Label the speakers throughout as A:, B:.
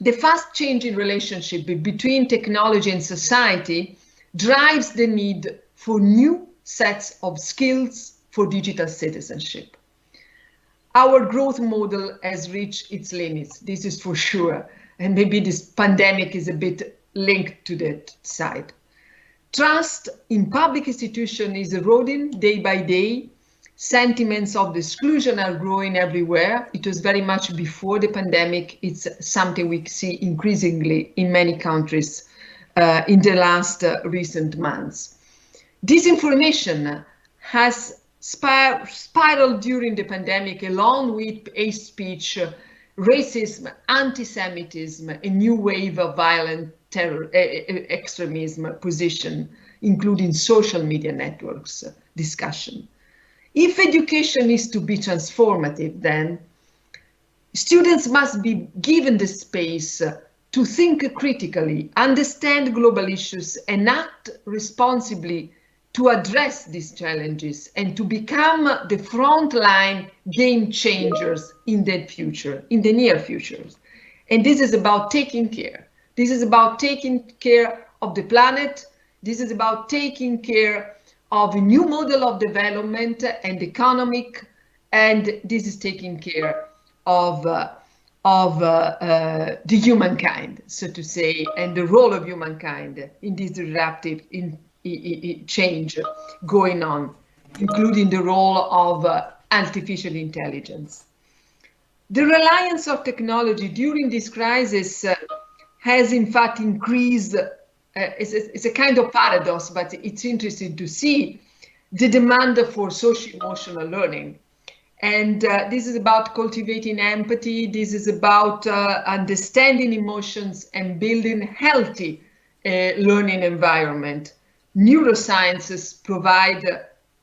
A: The fast changing relationship between technology and society drives the need for new sets of skills for digital citizenship. Our growth model has reached its limits, this is for sure, and maybe this pandemic is a bit linked to that side. Trust in public institutions is eroding day by day. Sentiments of exclusion are growing everywhere. It was very much before the pandemic. It's something we see increasingly in many countries in the last recent months. Disinformation has spiraled during the pandemic along with hate speech, racism, anti-Semitism, a new wave of violent terror, extremism position, including social media networks discussion. If education is to be transformative, then students must be given the space to think critically, understand global issues, and act responsibly to address these challenges and to become the frontline game changers in the future, in the near future. And this is about taking care. This is about taking care of the planet. This is about taking care of a new model of development and economic, and this is taking care of the humankind, so to say, and the role of humankind in this disruptive change going on, including the role of artificial intelligence. The reliance of technology during this crisis has in fact increased. It's a kind of paradox, but it's interesting to see the demand for social-emotional learning. And this is about cultivating empathy. This is about understanding emotions and building healthy learning environment. Neurosciences provide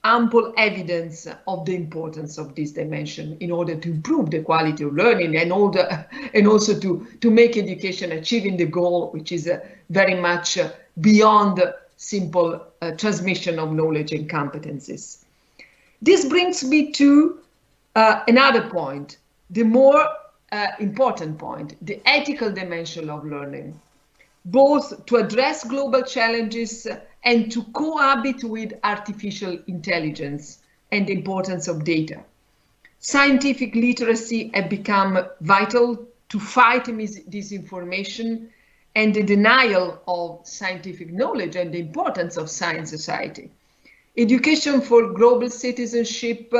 A: ample evidence of the importance of this dimension in order to improve the quality of learning and also to make education achieving the goal, which is very much beyond simple transmission of knowledge and competencies. This brings me to another point, the more important point, the ethical dimension of learning, both to address global challenges and to cohabit with artificial intelligence and the importance of data. Scientific literacy has become vital to fight disinformation and the denial of scientific knowledge and the importance of science society. Education for global citizenship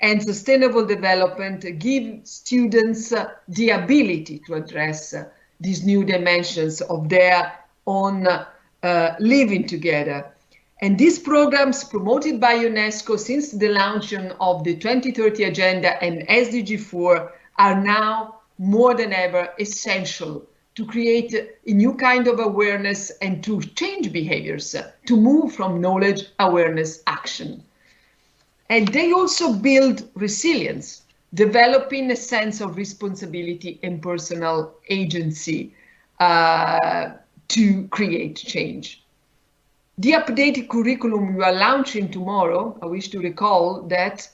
A: and sustainable development give students the ability to address these new dimensions of their own living together. And these programs promoted by UNESCO since the launching of the 2030 Agenda and SDG 4 are now more than ever essential to create a new kind of awareness and to change behaviors, to move from knowledge, awareness, action. And they also build resilience, developing a sense of responsibility and personal agency to create change. The updated curriculum we are launching tomorrow, I wish to recall that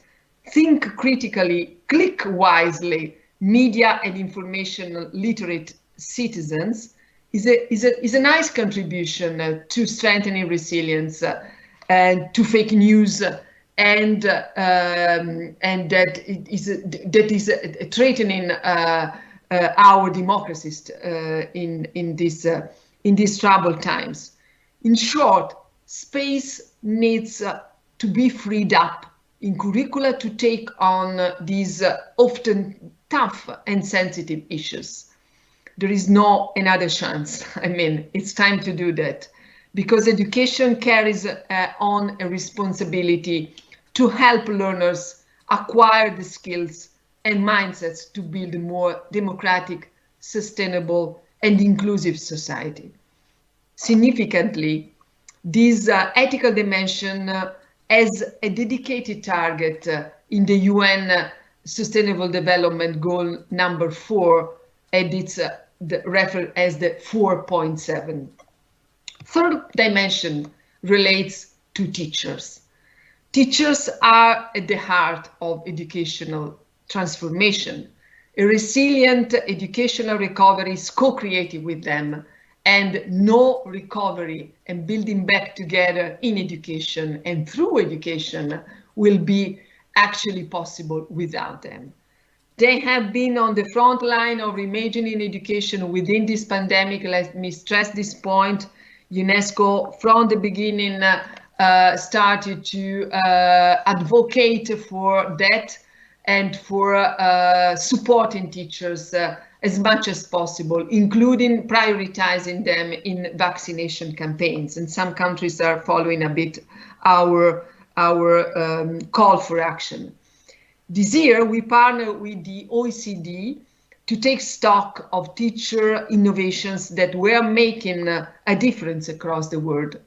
A: think critically, click wisely, media and information literate citizens is a nice contribution to strengthening resilience and to fake news and that is threatening our democracies in these troubled times. In short, space needs to be freed up in curricula to take on these often tough and sensitive issues. There is no another chance. I mean, it's time to do that because education carries on a responsibility to help learners acquire the skills and mindsets to build a more democratic, sustainable, and inclusive society. Significantly, this ethical dimension has a dedicated target in the UN Sustainable Development Goal number 4, and it's referred as the 4.7. Third dimension relates to teachers. Teachers are at the heart of educational transformation. A resilient educational recovery is co-created with them, and no recovery and building back together in education and through education will be actually possible without them. They have been on the front line of reimagining education within this pandemic. Let me stress this point. UNESCO, from the beginning, started to advocate for that and for supporting teachers as much as possible, including prioritizing them in vaccination campaigns. And some countries are following a bit our call for action. This year, we partner with the OECD to take stock of teacher innovations that were making a difference across the world.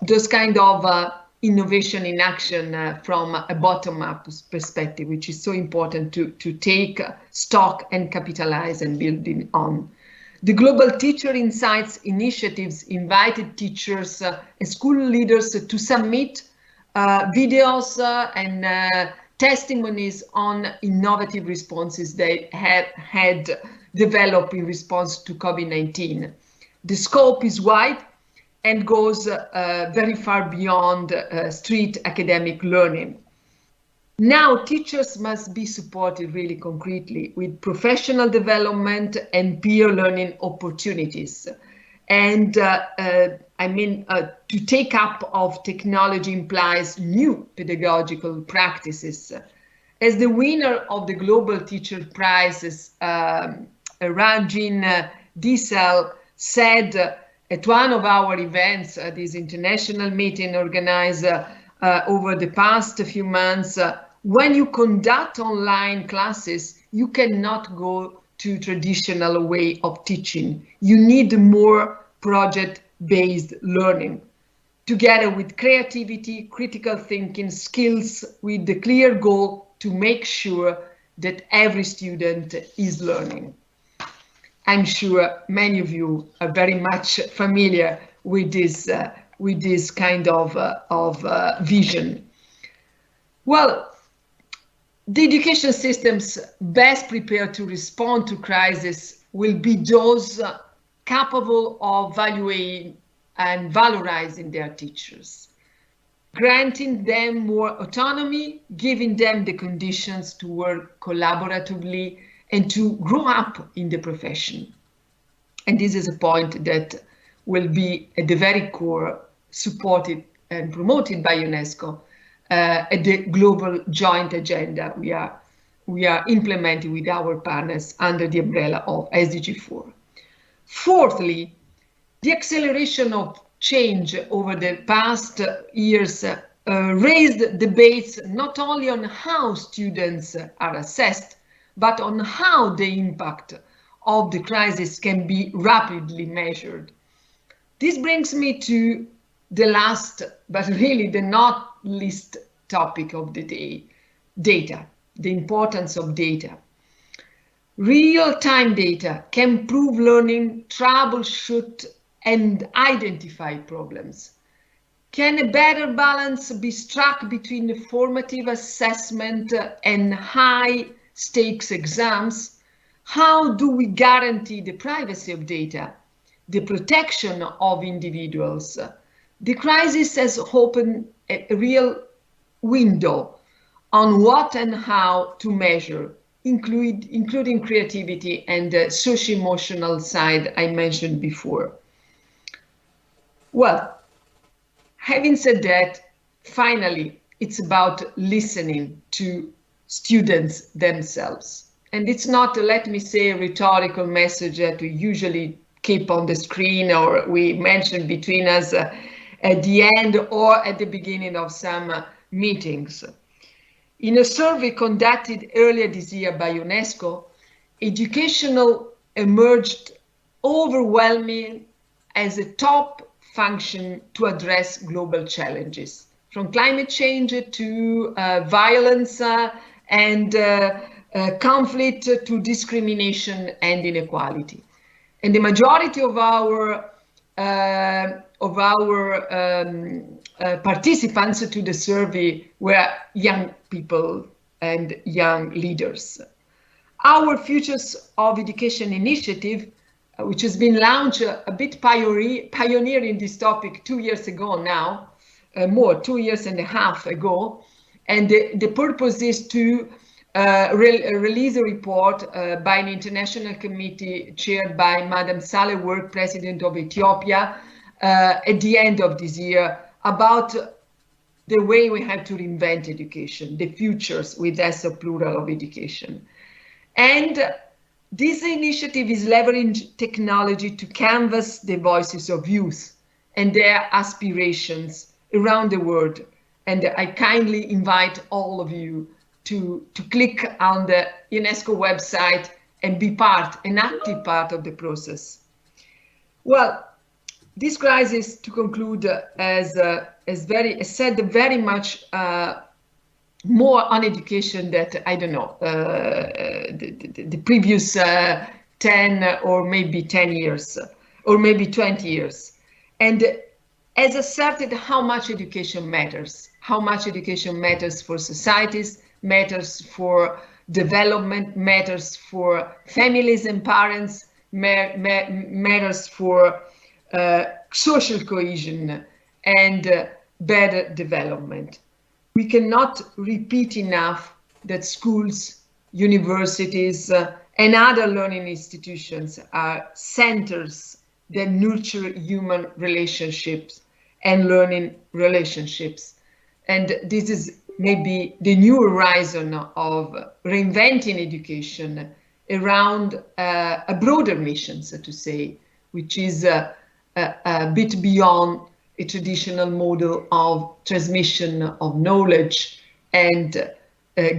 A: Those kind of innovation in action from a bottom-up perspective, which is so important to take stock and capitalize and building on. The Global Teacher Insights initiatives invited teachers and school leaders to submit videos and testimonies on innovative responses they have had developed in response to COVID-19. The scope is wide and goes very far beyond street academic learning. Now, teachers must be supported really concretely with professional development and peer learning opportunities. And to take up of technology implies new pedagogical practices. As the winner of the Global Teacher Prizes, Ranjin Diesel said at one of our events, this international meeting organized over the past few months, when you conduct online classes, you cannot go to traditional way of teaching. You need more project-based learning, together with creativity, critical thinking, skills, with the clear goal to make sure that every student is learning. I'm sure many of you are very much familiar with this kind of vision. Well, the education systems best prepared to respond to crisis will be those capable of valuing and valorizing their teachers, granting them more autonomy, giving them the conditions to work collaboratively and to grow up in the profession. And this is a point that will be at the very core, supported and promoted by UNESCO at the global joint agenda we are implementing with our partners under the umbrella of SDG 4. Fourthly, the acceleration of change over the past years raised debates not only on how students are assessed, but on how the impact of the crisis can be rapidly measured. This brings me to the last, but really the not least topic of the day, data, the importance of data. Real-time data can prove learning, troubleshoot, and identify problems. Can a better balance be struck between the formative assessment and high-stakes exams? How do we guarantee the privacy of data, the protection of individuals? The crisis has opened a real window on what and how to measure, including creativity and the socio-emotional side I mentioned before. Well, having said that, finally, it's about listening to students themselves. And it's not, let me say, a rhetorical message that we usually keep on the screen or we mention between us at the end or at the beginning of some meetings. In a survey conducted earlier this year by UNESCO, educational emerged overwhelming as a top function to address global challenges, from climate change to violence and conflict to discrimination and inequality. And the majority of our participants to the survey were young people and young leaders. Our Futures of Education initiative, which has been launched a bit pioneering this topic 2 years ago now, more, 2.5 years ago. And the purpose is to release a report by an international committee chaired by Madam Saleh Work, President of Ethiopia, at the end of this year, about the way we have to reinvent education, the futures with S of plural of education. And this initiative is leveraging technology to canvass the voices of youth and their aspirations around the world. And I kindly invite all of you to click on the UNESCO website and be an active part of the process. Well, this crisis, to conclude, has said very much more on education that, I don't know, the previous 10 or maybe 10 years, or maybe 20 years. And has asserted how much education matters for societies, matters for development, matters for families and parents, matters for social cohesion and better development. We cannot repeat enough that schools, universities, and other learning institutions are centers that nurture human relationships and learning relationships. And this is maybe the new horizon of reinventing education around a broader mission, so to say, which is a bit beyond a traditional model of transmission of knowledge and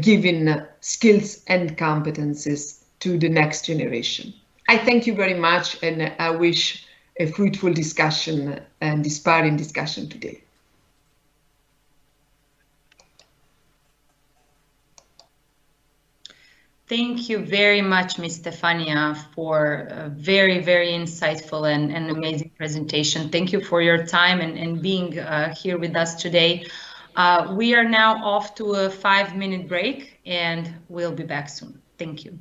A: giving skills and competences to the next generation. I thank you very much, and I wish a fruitful discussion and inspiring discussion today.
B: Thank you very much, Ms. Stefania, for a very, very insightful and amazing presentation. Thank you for your time and being here with us today. We are now off to a 5-minute break, and we'll be back soon. Thank you.